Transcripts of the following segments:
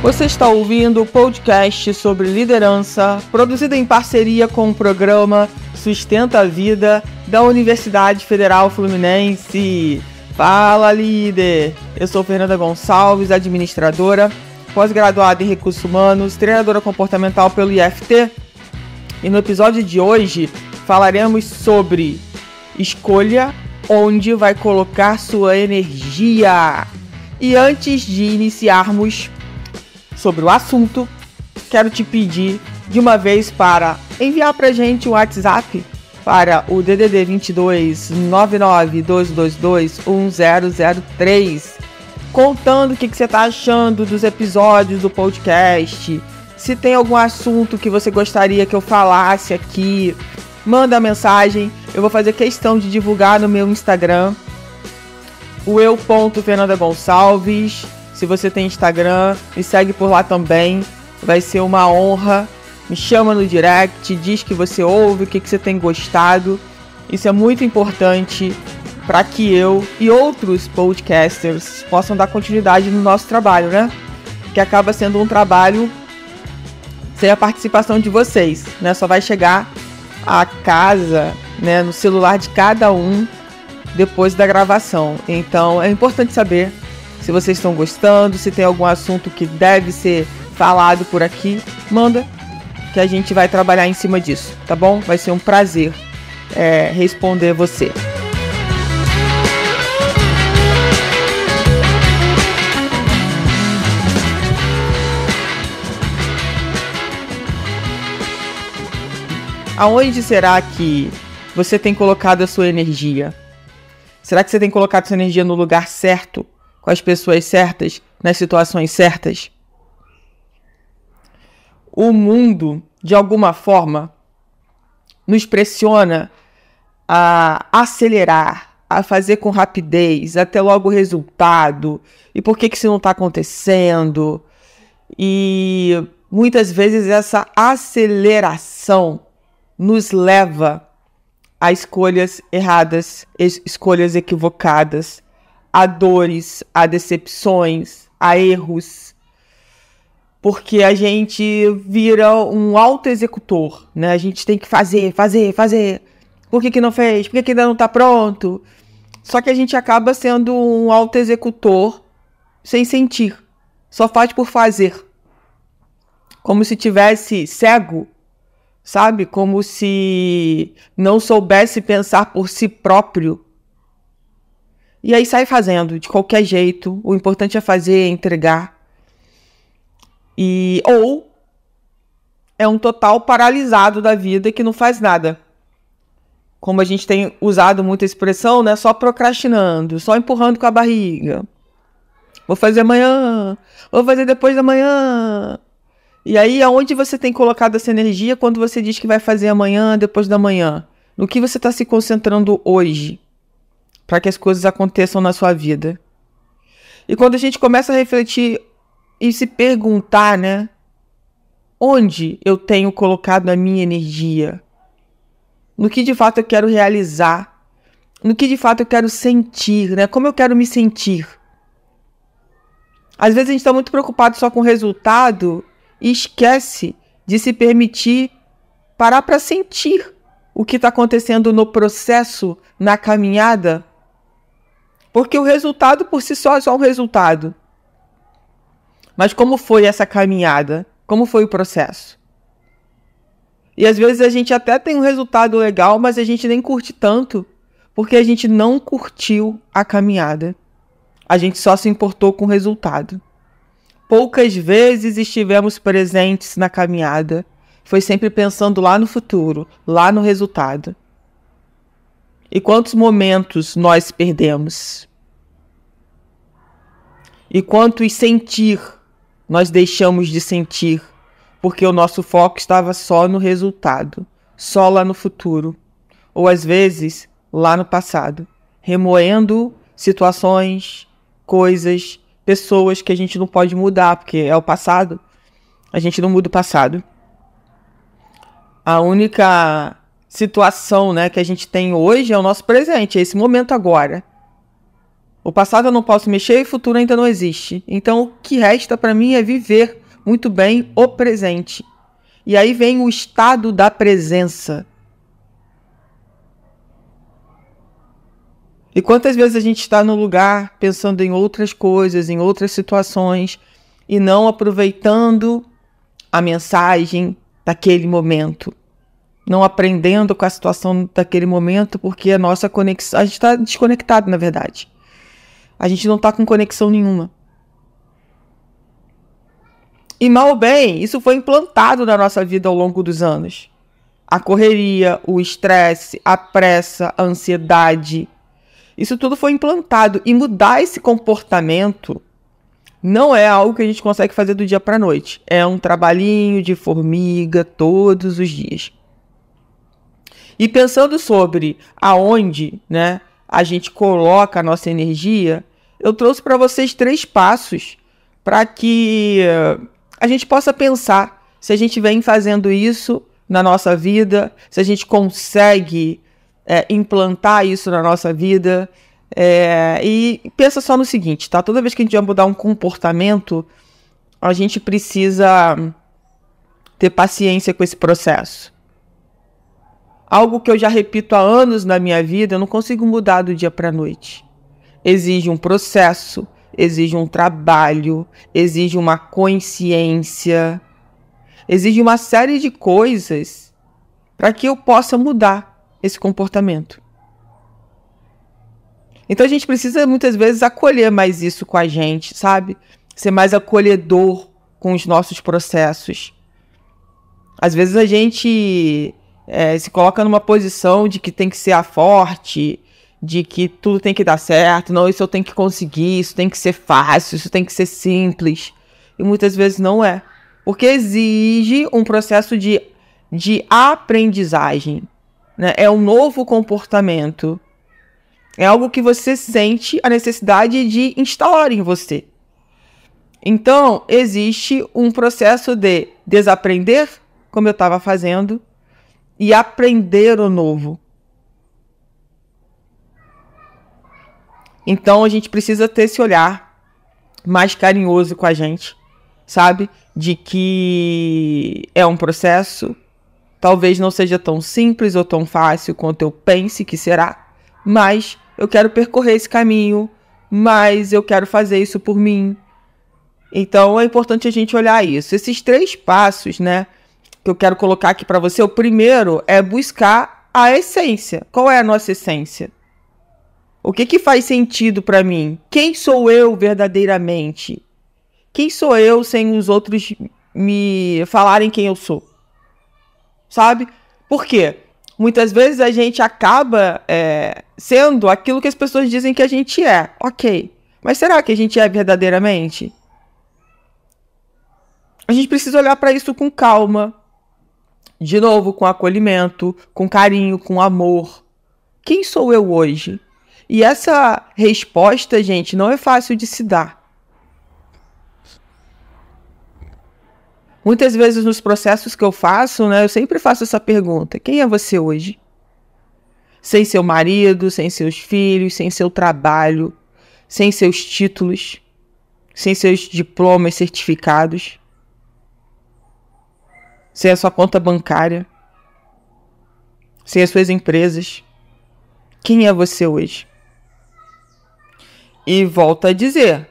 Você está ouvindo o podcast sobre liderança, produzido em parceria com o programa Sustenta a Vida da Universidade Federal Fluminense. Fala, líder! Eu sou Fernanda Gonçalves, administradora, pós-graduada em Recursos Humanos, treinadora comportamental pelo IFT. E no episódio de hoje falaremos sobre escolha onde vai colocar sua energia. E antes de iniciarmos sobre o assunto, quero te pedir de uma vez para enviar pra gente um WhatsApp para o DDD 22 99 222 1003, contando o que você está achando dos episódios do podcast. Se tem algum assunto que você gostaria que eu falasse aqui, manda mensagem. Eu vou fazer questão de divulgar no meu Instagram, o eu.fernandagonçalves. Se você tem Instagram, me segue por lá também. Vai ser uma honra. Me chama no direct, diz que você ouve, o que você tem gostado. Isso é muito importante para que eu e outros podcasters possam dar continuidade no nosso trabalho, né? Que acaba sendo um trabalho sem a participação de vocês, né? Só vai chegar a casa, né, no celular de cada um depois da gravação. Então é importante saber se vocês estão gostando, se tem algum assunto que deve ser falado por aqui, manda que a gente vai trabalhar em cima disso, tá bom? Vai ser um prazer responder você. Aonde será que você tem colocado a sua energia? Será que você tem colocado a sua energia no lugar certo? Com as pessoas certas, nas situações certas? O mundo, de alguma forma, nos pressiona a acelerar, a fazer com rapidez, até logo o resultado. E por que isso não está acontecendo? E muitas vezes essa aceleração nos leva a escolhas erradas, escolhas equivocadas, a dores, a decepções, a erros, porque a gente vira um auto-executor, né? A gente tem que fazer. Por que não fez? Por que ainda não está pronto? Só que a gente acaba sendo um auto-executor sem sentir, só faz por fazer, como se tivesse cego, sabe? Como se não soubesse pensar por si próprio. E aí sai fazendo, de qualquer jeito. O importante é fazer, é entregar. Ou é um total paralisado da vida que não faz nada. Como a gente tem usado muita expressão, né? Só procrastinando, só empurrando com a barriga. Vou fazer amanhã, vou fazer depois da manhã. E aí, aonde você tem colocado essa energia quando você diz que vai fazer amanhã, depois da manhã? No que você está se concentrando hoje? Para que as coisas aconteçam na sua vida. E quando a gente começa a refletir e se perguntar, né? Onde eu tenho colocado a minha energia? No que de fato eu quero realizar? No que de fato eu quero sentir, né? Como eu quero me sentir? Às vezes a gente está muito preocupado só com o resultado e esquece de se permitir parar para sentir o que está acontecendo no processo, na caminhada. Porque o resultado por si só é só um resultado. Mas como foi essa caminhada? Como foi o processo? E às vezes a gente até tem um resultado legal, mas a gente nem curte tanto, porque a gente não curtiu a caminhada. A gente só se importou com o resultado. Poucas vezes estivemos presentes na caminhada. Foi sempre pensando lá no futuro, lá no resultado. E quantos momentos nós perdemos? E quantos sentir nós deixamos de sentir, porque o nosso foco estava só no resultado, só lá no futuro, ou às vezes lá no passado, remoendo situações, coisas, pessoas que a gente não pode mudar, porque é o passado. A gente não muda o passado. A única situação, né, que a gente tem hoje é o nosso presente, é esse momento agora. O passado eu não posso mexer e o futuro ainda não existe. Então, o que resta para mim é viver muito bem o presente. E aí vem o estado da presença. E quantas vezes a gente está no lugar pensando em outras coisas, em outras situações, e não aproveitando a mensagem daquele momento. Não aprendendo com a situação daquele momento, porque a nossa conexão... A gente está desconectado, na verdade. A gente não está com conexão nenhuma. E mal ou bem, isso foi implantado na nossa vida ao longo dos anos. A correria, o estresse, a pressa, a ansiedade. Isso tudo foi implantado. E mudar esse comportamento não é algo que a gente consegue fazer do dia para a noite. É um trabalhinho de formiga todos os dias. E pensando sobre aonde, né, a gente coloca a nossa energia, eu trouxe para vocês 3 passos para que a gente possa pensar se a gente vem fazendo isso na nossa vida, se a gente consegue implantar isso na nossa vida. E pensa só no seguinte, tá? Toda vez que a gente vai mudar um comportamento, a gente precisa ter paciência com esse processo. Algo que eu já repito há anos na minha vida, eu não consigo mudar do dia para a noite. Exige um processo, exige um trabalho, exige uma consciência, exige uma série de coisas para que eu possa mudar esse comportamento. Então a gente precisa muitas vezes acolher mais isso com a gente, sabe? Ser mais acolhedor com os nossos processos. Às vezes a gente se coloca numa posição de que tem que ser a forte, de que tudo tem que dar certo, não, isso eu tenho que conseguir, isso tem que ser fácil, isso tem que ser simples. E muitas vezes não é. Porque exige um processo de aprendizagem, né? É um novo comportamento. É algo que você sente a necessidade de instalar em você. Então, existe um processo de desaprender, como eu estava fazendo, e aprender o novo. Então, a gente precisa ter esse olhar mais carinhoso com a gente, sabe? De que é um processo, talvez não seja tão simples ou tão fácil quanto eu pense que será, mas eu quero percorrer esse caminho, mas eu quero fazer isso por mim. Então, é importante a gente olhar isso. Esses 3 passos, né, que eu quero colocar aqui para você, o primeiro é buscar a essência. Qual é a nossa essência? O que faz sentido para mim? Quem sou eu verdadeiramente? Quem sou eu sem os outros me falarem quem eu sou? Sabe? Por quê? Muitas vezes a gente acaba sendo aquilo que as pessoas dizem que a gente é. Ok. Mas será que a gente é verdadeiramente? A gente precisa olhar para isso com calma. De novo, com acolhimento, com carinho, com amor. Quem sou eu hoje? E essa resposta, gente, não é fácil de se dar. Muitas vezes nos processos que eu faço, né, eu sempre faço essa pergunta. Quem é você hoje? Sem seu marido, sem seus filhos, sem seu trabalho, sem seus títulos, sem seus diplomas, certificados, sem a sua conta bancária, sem as suas empresas. Quem é você hoje? E volto a dizer,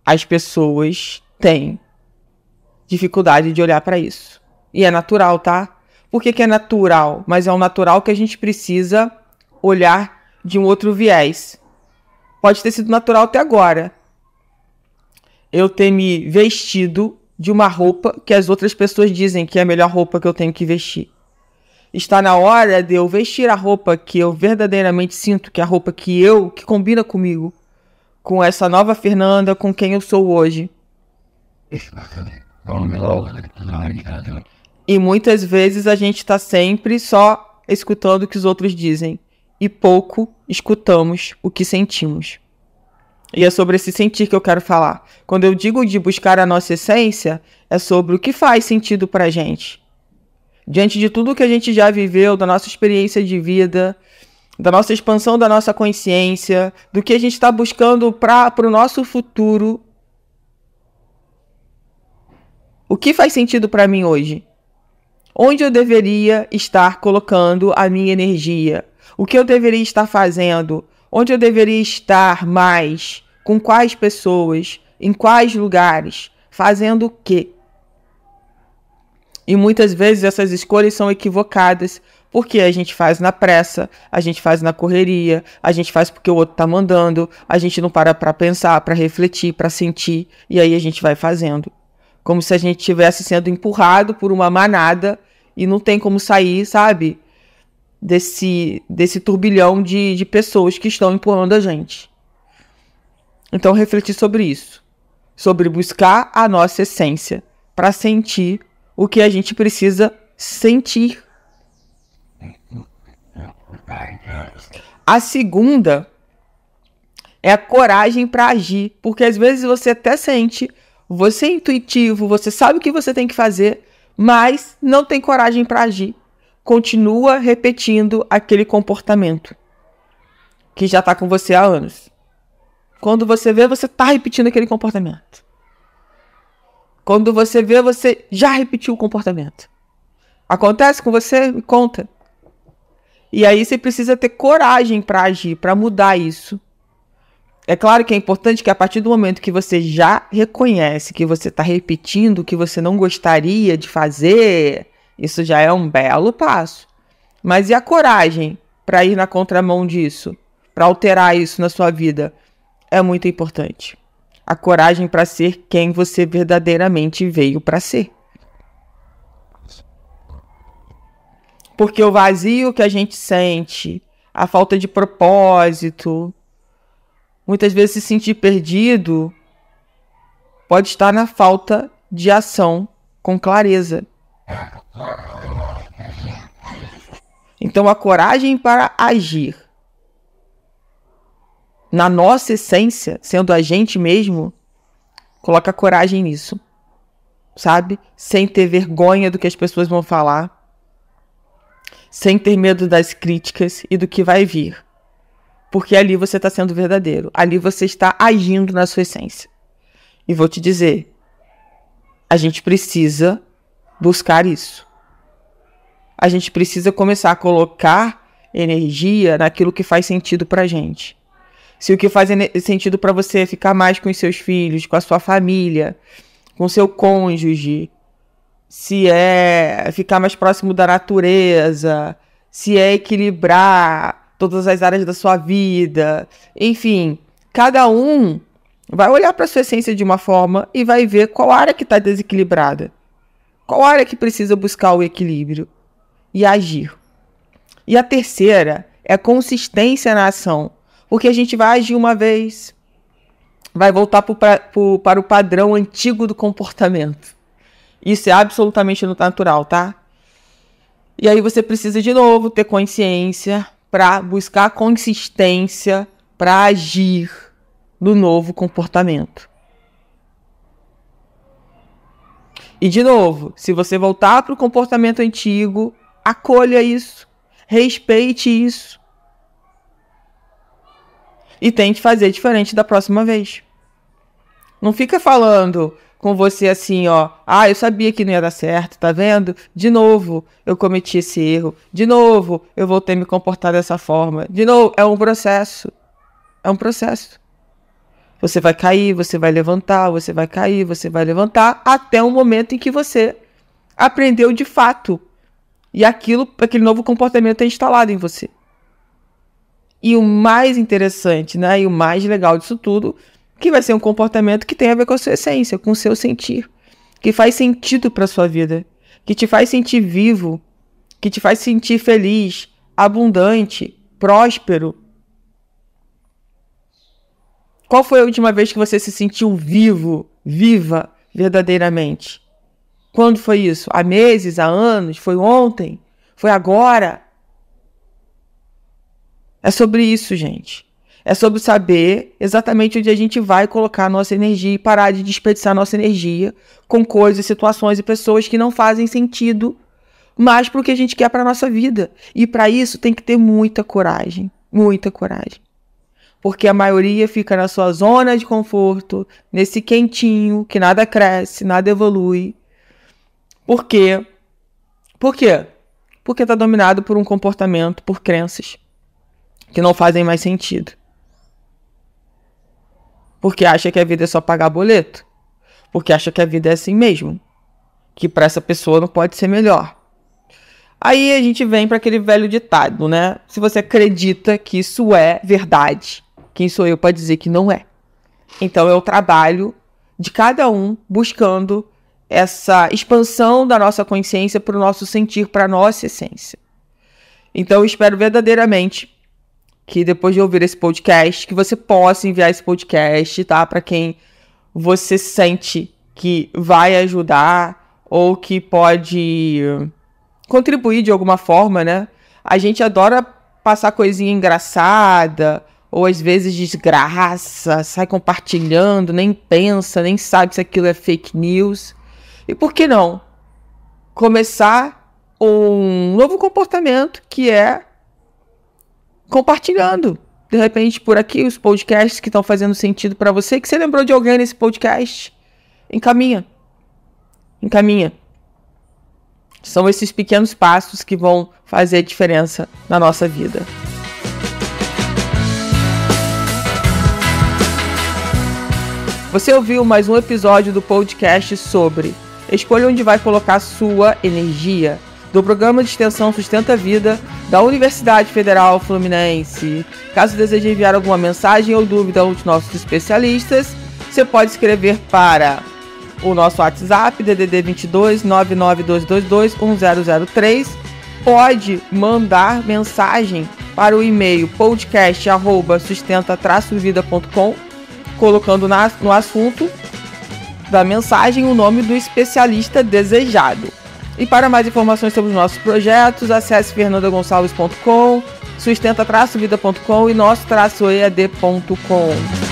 as pessoas têm dificuldade de olhar para isso. E é natural, tá? Por que é natural? Mas é um natural que a gente precisa olhar de um outro viés. Pode ter sido natural até agora. Eu ter me vestido de uma roupa que as outras pessoas dizem que é a melhor roupa que eu tenho que vestir. Está na hora de eu vestir a roupa que eu verdadeiramente sinto que é a roupa que combina comigo, com essa nova Fernanda, com quem eu sou hoje. E muitas vezes a gente está sempre só escutando o que os outros dizem e pouco escutamos o que sentimos. E é sobre esse sentir que eu quero falar. Quando eu digo de buscar a nossa essência, é sobre o que faz sentido pra gente. Diante de tudo que a gente já viveu, da nossa experiência de vida, da nossa expansão da nossa consciência, do que a gente está buscando para o nosso futuro. O que faz sentido para mim hoje? Onde eu deveria estar colocando a minha energia? O que eu deveria estar fazendo? Onde eu deveria estar mais? Com quais pessoas? Em quais lugares? Fazendo o quê? E muitas vezes essas escolhas são equivocadas, porque a gente faz na pressa, a gente faz na correria, a gente faz porque o outro tá mandando, a gente não para pensar, para refletir, para sentir, e aí a gente vai fazendo. Como se a gente estivesse sendo empurrado por uma manada e não tem como sair, sabe? Desse turbilhão de pessoas que estão empurrando a gente. Então, refletir sobre isso. Sobre buscar a nossa essência para sentir o que a gente precisa sentir. A segunda é a coragem para agir. Porque às vezes você até sente, você é intuitivo, você sabe o que você tem que fazer, mas não tem coragem para agir. Continua repetindo aquele comportamento que já está com você há anos. Quando você vê, você está repetindo aquele comportamento. Quando você vê, você já repetiu o comportamento. Acontece com você? Me conta. E aí você precisa ter coragem para agir, para mudar isso. É claro que é importante que a partir do momento que você já reconhece que você está repetindo o que você não gostaria de fazer, isso já é um belo passo. Mas e a coragem para ir na contramão disso? Para alterar isso na sua vida? É muito importante. A coragem para ser quem você verdadeiramente veio para ser. Porque o vazio que a gente sente, a falta de propósito, muitas vezes se sentir perdido, pode estar na falta de ação com clareza. Então a coragem para agir na nossa essência, sendo a gente mesmo, coloca coragem nisso, sabe? Sem ter vergonha do que as pessoas vão falar, sem ter medo das críticas e do que vai vir. Porque ali você está sendo verdadeiro, ali você está agindo na sua essência. E vou te dizer, a gente precisa buscar isso. A gente precisa começar a colocar energia naquilo que faz sentido pra gente. Se o que faz sentido para você é ficar mais com os seus filhos, com a sua família, com o seu cônjuge, se é ficar mais próximo da natureza, se é equilibrar todas as áreas da sua vida, enfim, cada um vai olhar para a sua essência de uma forma e vai ver qual área que está desequilibrada, qual área que precisa buscar o equilíbrio e agir. E a terceira é a consistência na ação. Porque a gente vai agir uma vez, vai voltar para o padrão antigo do comportamento. Isso é absolutamente natural, tá? E aí você precisa de novo ter consciência para buscar consistência para agir no novo comportamento. E de novo, se você voltar para o comportamento antigo, acolha isso, respeite isso. E tente fazer diferente da próxima vez. Não fica falando com você assim, ó. Ah, eu sabia que não ia dar certo, tá vendo? De novo, eu cometi esse erro. De novo, eu voltei a me comportar dessa forma. De novo, é um processo. É um processo. Você vai cair, você vai levantar, você vai cair, você vai levantar, até o momento em que você aprendeu de fato. E aquele novo comportamento é instalado em você. E o mais interessante, né, e o mais legal disso tudo, que vai ser um comportamento que tem a ver com a sua essência, com o seu sentir, que faz sentido para a sua vida, que te faz sentir vivo, que te faz sentir feliz, abundante, próspero. Qual foi a última vez que você se sentiu vivo, viva, verdadeiramente? Quando foi isso? Há meses, há anos? Foi ontem? Foi agora? É sobre isso, gente. É sobre saber exatamente onde a gente vai colocar a nossa energia e parar de desperdiçar nossa energia com coisas, situações e pessoas que não fazem sentido mas para o que a gente quer para a nossa vida. E para isso tem que ter muita coragem, muita coragem. Porque a maioria fica na sua zona de conforto, nesse quentinho, que nada cresce, nada evolui. Por quê? Por quê? Porque está dominado por um comportamento, por crenças que não fazem mais sentido. Porque acha que a vida é só pagar boleto. Porque acha que a vida é assim mesmo. Que para essa pessoa não pode ser melhor. Aí a gente vem para aquele velho ditado, né? Se você acredita que isso é verdade, quem sou eu para dizer que não é? Então é o trabalho de cada um buscando essa expansão da nossa consciência para o nosso sentir, para a nossa essência. Então eu espero verdadeiramente que depois de ouvir esse podcast, que você possa enviar esse podcast, tá? Para quem você sente que vai ajudar ou que pode contribuir de alguma forma, né? A gente adora passar coisinha engraçada ou às vezes desgraça, sai compartilhando, nem pensa, nem sabe se aquilo é fake news. E por que não começar um novo comportamento que é compartilhando, de repente, por aqui, os podcasts que estão fazendo sentido para você, que você lembrou de alguém nesse podcast, encaminha. São esses pequenos passos que vão fazer a diferença na nossa vida. Você ouviu mais um episódio do podcast sobre escolha onde vai colocar sua energia, do programa de extensão Sustenta a Vida da Universidade Federal Fluminense. Caso deseje enviar alguma mensagem ou dúvida aos nossos especialistas, você pode escrever para o nosso WhatsApp, DDD 22 99222 1003. Pode mandar mensagem para o e-mail podcast@sustenta-vida.com, colocando no assunto da mensagem o nome do especialista desejado. E para mais informações sobre os nossos projetos, acesse fernandagonçalves.com, sustenta-vida.com e nosso-ead.com.